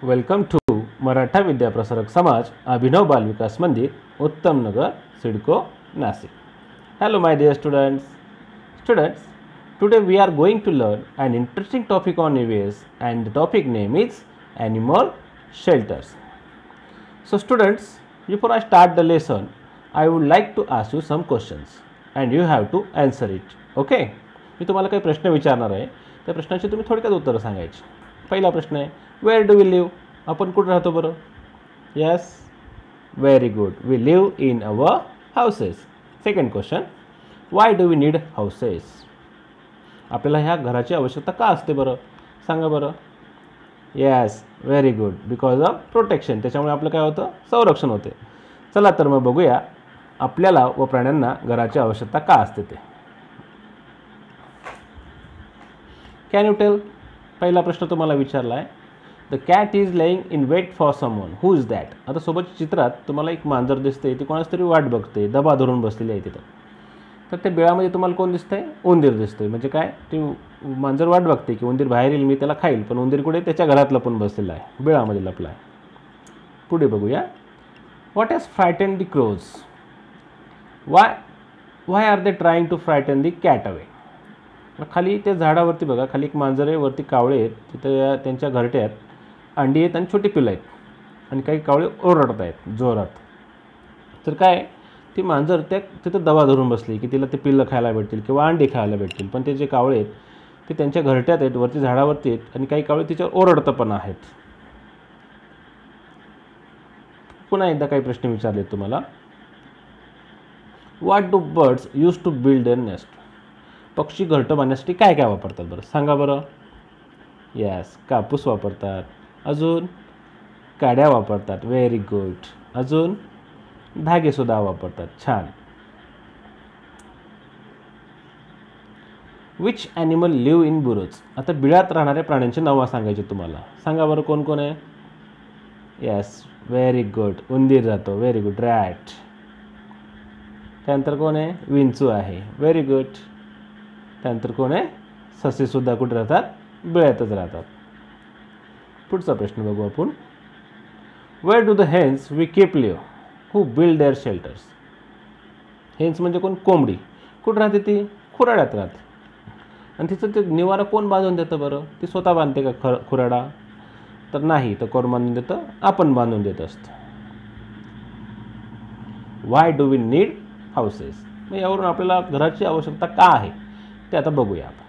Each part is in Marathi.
वेलकम टू मराठा विद्याप्रसारक समाज अभिनव बाल विकास मंदिर उत्तम नगर CIDCO Nashik. Hello my dear students, today we are going to learn an interesting topic on EVS and the topic name is animal shelters. So students, before I start the lesson I would like to ask you some questions and you have to answer it. Okay, मी तुम्हाला काही प्रश्न विचारणार आहे, त्या प्रश्नांची तुम्ही थोडक्यात उत्तर सांगायची. पहिला प्रश्न आहे, वेअर डू वी लिव्ह? आपण कुठे राहतो बरं? Yes, very good, we live in our houses. Second question, why do we need houses? आपल्याला ह्या घराची आवश्यकता का असते बरं? सांगा बरं. Yes, very good, because of protection. त्याच्यामुळे आपलं काय होतं? संरक्षण होते. चला तर मग बघूया आपल्याला व प्राण्यांना घराची आवश्यकता का असते ते. Can you tell? पहिला प्रश्न तुम्हाला विचारला आहे, the cat is laying in wait for someone, who is that? आता सोबतच्या चित्रात तुम्हाला एक मांजर दिसते, ती कोणाच तरी वाट बघते, दबा धरून बसलेली आहे तिथं. तर त्या बिळामध्ये तुम्हाला कोण दिसतंय? उंदीर दिसतोय. म्हणजे काय, ती मांजर वाट बघते की उंदीर बाहेर येईल, मी त्याला खाईल, पण उंदीर कुठे? त्याच्या घरात लपून बसलेला आहे, बिळामध्ये लपला आहे. पुढे बघूया, what has frighten the crows? Why are they trying to frighten the cat away? खाली त्या झाडावरती बघा, खाली एक मांजर आहे, वरती कावळे आहेत, तिथं त्यांच्या घरट्यात अंडी आहेत आणि छोटी पिल्लं आहेत आणि काही कावळे ओरडत आहेत जोरात. तर काय, ती मांजर तिथं दबा धरून बसली की तिला ते पिल्लं खायला भेटतील किंवा अंडी खायला भेटतील, पण ते जे कावळे आहेत ते त्यांच्या घरट्यात आहेत, वरती झाडावरती आहेत आणि काही कावळे तिच्यावर ओरडतं पण आहेत. पुन्हा एकदा काही प्रश्न विचारले तुम्हाला. What do birds use to build their nest? पक्षी घरटं बांधण्यासाठी काय काय वापरतात बरं? सांगा बरं. येस, कापूस वापरतात, अजून काड्या वापरतात, व्हेरी गुड, अजून धागेसुद्धा वापरतात, छान. विच ॲनिमल लिव्ह इन बुरुज? आता बिळात राहणाऱ्या प्राण्यांची नावं सांगायची तुम्हाला. सांगा बरं कोण कोण आहे? येस, व्हेरी गुड, उंदीर जातो, व्हेरी गुड, रॅट. त्यानंतर कोण आहे? विंचू आहे, व्हेरी गुड. त्यानंतर कोण आहे? ससेसुद्धा कुठे राहतात? बिळातच राहतात. पुढचा प्रश्न बघू आपण. Where do the hens we keep live who build their shelters? Hens म्हणजे कोण? कोंबडी. कुठं राहते ती? खुराड्यात राहते. आणि तिचं ते निवारा कोण बांधून देतं बरं? ती स्वतः बांधते का खुराडा? तर नाही, तर कोण बांधून देतं? आपण बांधून देत असतो. Why do we need houses? मग यावरून आपल्याला घराची आवश्यकता का आहे ते आता बघूया आपण.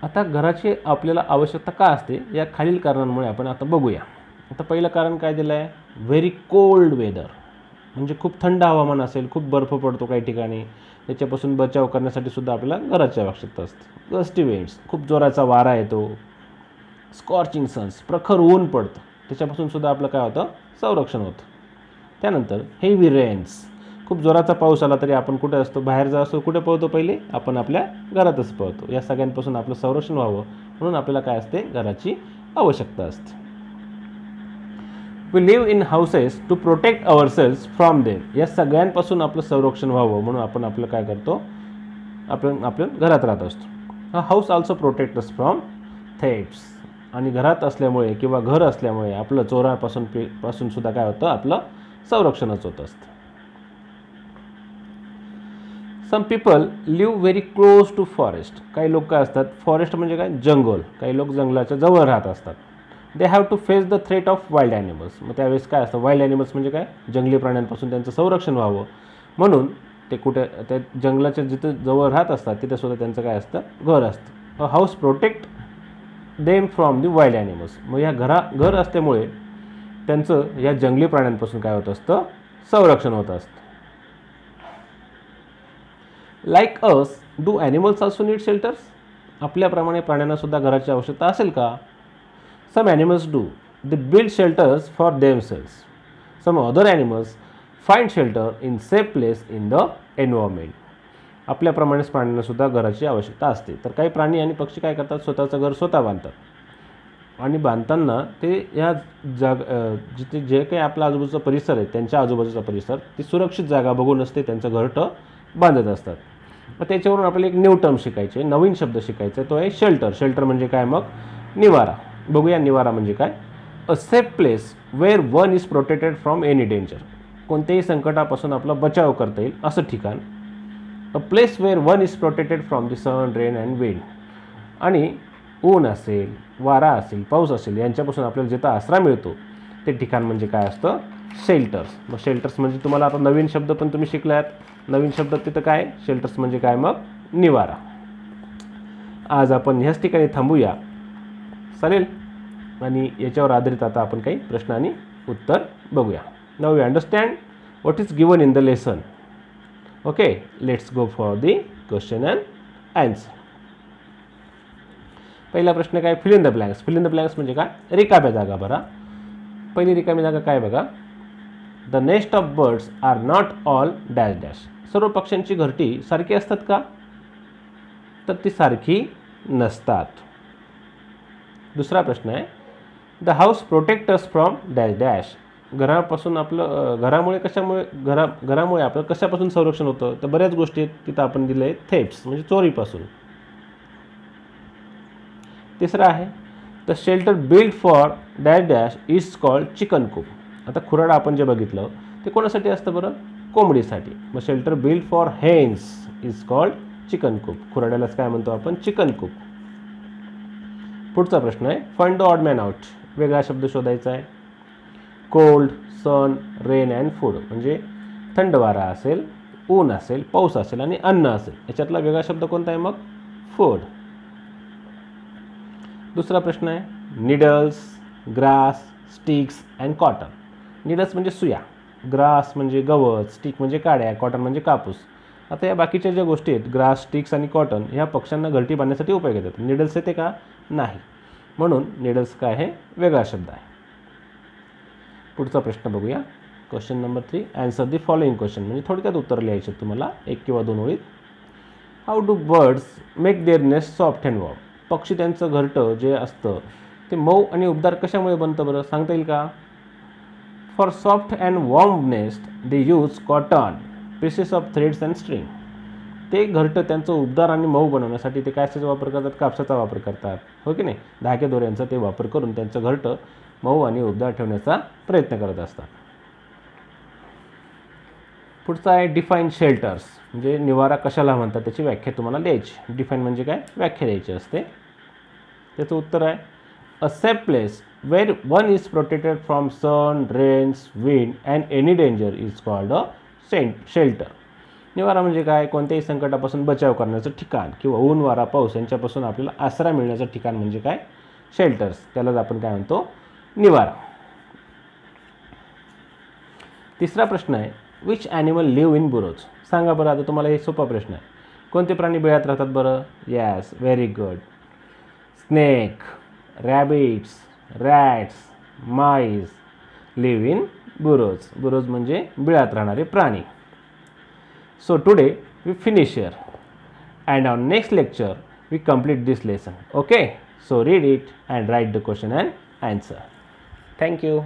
आता घराची आपल्याला आवश्यकता का असते या खालील कारणांमुळे आपण आता बघूया. आता पहिलं कारण काय दिलं आहे? व्हेरी कोल्ड वेदर, म्हणजे खूप थंड हवामान असेल, खूप बर्फ पडतो काही ठिकाणी, त्याच्यापासून बचाव करण्यासाठी सुद्धा आपल्याला घराची आवश्यकता असते. गस्टी विंड्स, खूप जोराचा वारा येतो. स्कॉर्चिंग सन्स, प्रखर ऊन पडतं, त्याच्यापासून सुद्धा आपलं काय होतं? संरक्षण होतं. त्यानंतर हेवी रेन्स, खूप जोराचा पाऊस आला तरी आपण कुठे असतो? बाहेर जाऊ असतो, कुठे पळतो? पहिले आपण आपल्या घरातच पळतो. या सगळ्यांपासून आपलं संरक्षण व्हावं म्हणून आपल्याला काय असते? घराची आवश्यकता असते. We live in houses to protect ourselves from them. या सगळ्यांपासून आपलं संरक्षण व्हावं म्हणून आपण आपलं काय करतो? आपण आपल्या घरात राहत असतो. House also protect us from thefts. आणि घरात असल्यामुळे किंवा घर असल्यामुळे आपलं चोरापासून सुद्धा काय होतं? आपलं संरक्षणच होत असतं. Some people live very close to forest. काही लोक काय असतात? फॉरेस्ट म्हणजे काय? जंगल. काही लोक जंगलाच्या जवळ राहत असतात. They have to face the threat of wild animals. मग त्यावेळेस काय असतं? वाईल्ड ॲनिमल्स म्हणजे काय? जंगली प्राण्यांपासून त्यांचं संरक्षण व्हावं म्हणून ते कुठे त्या जंगलाच्या जिथे जवळ राहत असतात तिथे सुद्धा त्यांचं काय असतं? घर असतं. House protect them from the wild animals. मग या घर असल्यामुळे त्यांचं या जंगली प्राण्यांपासून काय होत असतं? संरक्षण होत असतं. Like us do animals also need shelters? आपल्याप्रमाणे प्राण्यांना सुद्धा घराची आवश्यकता असेल का? Some animals do, they build shelters for themselves. Some other animals find shelter in safe place in the environment. आपल्याप्रमाणेच प्राण्यांना सुद्धा घराची आवश्यकता असते. तर काही प्राणी आणि पक्षी काय करतात? स्वतःचं घर स्वतः बांधतात आणि बांधताना ते या जिथे जे काही आपला आजूबाजूचा परिसर आहे त्यांच्या आजूबाजूचा परिसर ती सुरक्षित जागा बघून असते त्यांचं घरटं बांधत असतात. मग त्याच्यावरून आपल्याला एक न्यू टर्म शिकायचे, नवीन शब्द शिकायचा, तो आहे शेल्टर. शेल्टर म्हणजे काय? मग निवारा. बघूया निवारा म्हणजे काय. A safe place where one is protected from any danger, कोणत्याही संकटापासून आपला बचाव करता येईल असं ठिकाण. A place where one is protected from the sun, rain and wind, आणि ऊन असेल, वारा असेल, पाऊस असेल यांच्यापासून आपल्याला जिथं आसरा मिळतो ते ठिकाण म्हणजे काय असतं, शेल्टर्स. मग शेल्टर्स म्हणजे तुम्हाला आता नवीन शब्द पण तुम्ही शिकलात. नवीन शब्द तिथं काय, शेल्टर्स म्हणजे काय, मग निवारा. आज आपण ह्याच ठिकाणी थांबूया, चालेल. आणि याच्यावर आधारित आता आपण काही प्रश्न आणि उत्तर बघूया. Now we understand what is given in the lesson. Okay, let's go for the question and answer. पहिला प्रश्न काय, fill in the blanks. Fill in the blanks म्हणजे काय, रिकाम्या जागा भरा. पहिली रिकामी जागा काय बघा. The nest of birds are not all dash dash. सर्व पक्ष्यांची घरटी सारखी असतात का, तर ती सारखी नसतात. दुसरा प्रश्न आहे, the house protect us from dash dash. घरापासून आपलं घरामुळे आपलं कशापासून संरक्षण होतं, तर बऱ्याच गोष्टी तिथं आपण दिलं आहे, थेप्स म्हणजे चोरीपासून. तिसरा आहे, the shelter build for dash dash is called chicken coop. आता खुराडा आपण जे बघितलं ते कोणासाठी असतं बरं, कोंबडीसाठी. मग shelter build for hens is called chicken coop. खुराड्यालाच काय म्हणतो आपण, चिकन कूप. पुढचा प्रश्न आहे, find the odd man out. वेगळा शब्द शोधायचा आहे. Cold, sun, rain and food म्हणजे थंड वारा असेल, ऊन असेल, पाऊस असेल आणि अन्न असेल. याच्यातला वेगळा शब्द कोणता आहे, मग फूड. दुसरा प्रश्न आहे, needles, grass, sticks and cotton. Needles म्हणजे सुया, ग्रास म्हणजे गवत, स्टिक म्हणजे काड्या, कॉटन म्हणजे कापूस. आता या बाकीच्या ज्या गोष्टी आहेत, ग्रास, स्टिक्स आणि कॉटन, ह्या पक्ष्यांना घरटी बांधण्यासाठी उपयोग येतात. निडल्स येते का, नाही. म्हणून निडल्स काय आहे, वेगळा शब्द आहे. पुढचा प्रश्न बघूया. Question number 3, answer the following question. म्हणजे थोडक्यात उत्तर लिहायचे तुम्हाला 1 किंवा 2 ओळीत. How do birds make their nest soft and warm. पक्षी त्यांचं घरटं जे असतं ते मऊ आणि उबदार कशामुळे बनतं बरं, सांगता येईल का. For soft and warm nest they use cotton, pieces of threads and string. ते घरटं त्यांचं उबदार आणि मऊ बनवण्यासाठी ते कशाचा वापर करतात, कापसाचा वापर करतात, हो की नाही. धागे दोऱ्यांचा ते वापर करून त्यांचं घरटं मऊ आणि उबदार ठेवण्याचा प्रयत्न करत असतात. पुढचा आहे, डिफाईन शेल्टर्स. म्हणजे निवारा कशाला म्हणतात त्याची व्याख्या तुम्हाला द्यायची. डिफाईन म्हणजे काय, व्याख्या द्यायची असते. त्याचं उत्तर आहे, a safe place where one is protected from sun, rains, wind and any danger is called a shelter. निवारा म्हणजे काय, कोणत्याही संकटापासून बचाव करण्याचं ठिकाण किंवा ऊन, वारा, पाऊस यांच्यापासून आपल्याला आसरा मिळण्याचं ठिकाण म्हणजे काय, शेल्टर्स. त्यालाच आपण काय म्हणतो, निवारा. तिसरा प्रश्न आहे, विच ॲनिमल लिव्ह इन बुरोज. सांगा बरं. आता तुम्हाला हे सोपा प्रश्न आहे. कोणते प्राणी बिळात राहतात बरं. Yes, very good. Snake, rabbits, rats, mice live in burrows. Burrows म्हणजे बिळात राहणारे प्राणी. So today we finish here and on next lecture we complete this lesson. Okay, so read it and write the question and answer. Thank you.